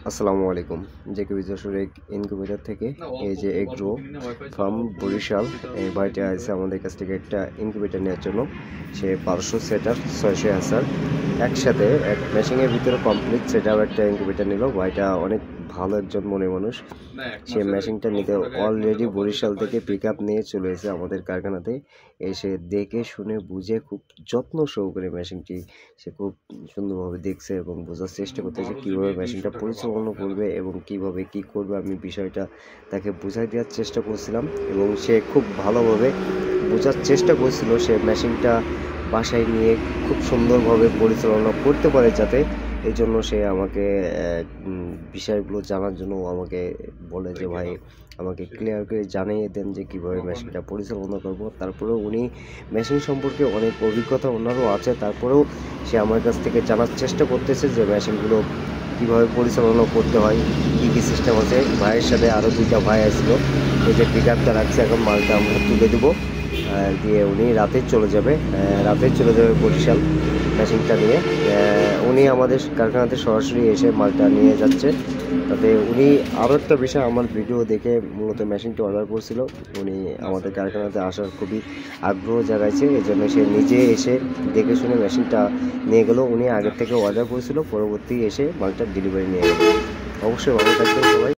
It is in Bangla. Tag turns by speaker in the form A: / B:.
A: আসসালামু আলাইকুম। জেকে বিজনেসের ইনকিউবেটর থেকে এই যে এগ্রো ফার্ম বরিশাল এই ভাইটা আছে আমাদের কাছ থেকে একটা ইনকিউবেটর নেওয়ার জন্য। সে 500 সেটার 600 আসার একসাথে এক মেশিনের ভিতরে কমপ্লিট সেটআপ একটা ইনকিউবেটর নিল। ভাইটা অনেক ভালো একজন মনে মানুষ। সে মেশিনটা নিতে অলরেডি বরিশাল থেকে পিক আপ নিয়ে চলে এসেছে আমাদের কারখানাতে। এসে দেখে শুনে বুঝে খুব যত্ন সহকারে মেশিনটি সে খুব সুন্দরভাবে দেখছে এবং বোঝার চেষ্টা করতেছে কীভাবে মেশিনটা পরিচালনা করবে এবং কিভাবে কি করবে। আমি বিষয়টা তাকে বোঝাই দেওয়ার চেষ্টা করছিলাম এবং সে খুব ভালোভাবে বোঝার চেষ্টা করছিল সে মেশিনটা বাসায় নিয়ে খুব সুন্দরভাবে পরিচালনা করতে পারে যাতে। এই জন্য সে আমাকে বিষয়গুলো জানার জন্য আমাকে বলে যে ভাই আমাকে ক্লিয়ার করে জানিয়ে দেন যে কীভাবে মেশিনটা পরিচালনা করব। তারপরেও উনি মেশিন সম্পর্কে অনেক অভিজ্ঞতা ওনারও আছে, তারপরেও সে আমার কাছ থেকে জানার চেষ্টা করতেছে যে মেশিনগুলো কীভাবে পরিচালনা করতে হয়, কী কী সিস্টেম আছে। ভাইয়ের সাথে আরও 2টা ভাই আসলো। এই যে পিক আপটা রাখছে, এখন মালটা আমরা তুলে দেবো, দিয়ে উনি রাতে চলে যাবে বরিশাল মেশিনটা নিয়ে। উনি আমাদের কারখানাতে সরাসরি এসে মালটা নিয়ে যাচ্ছে। তাতে উনি আরও একটা বিষয় আমার ভিডিও দেখে মূলত মেশিনটি অর্ডার করছিল। উনি আমাদের কারখানাতে আসার খুবই আগ্রহ জাগাইছে, এই জন্য সে নিজে এসে দেখে শুনে মেশিনটা নিয়ে গেল। উনি আগের থেকে অর্ডার করেছিল, পরবর্তী এসে মালটা ডেলিভারি নিয়ে গেল। অবশ্যই ভালো থাকবেন সবাই।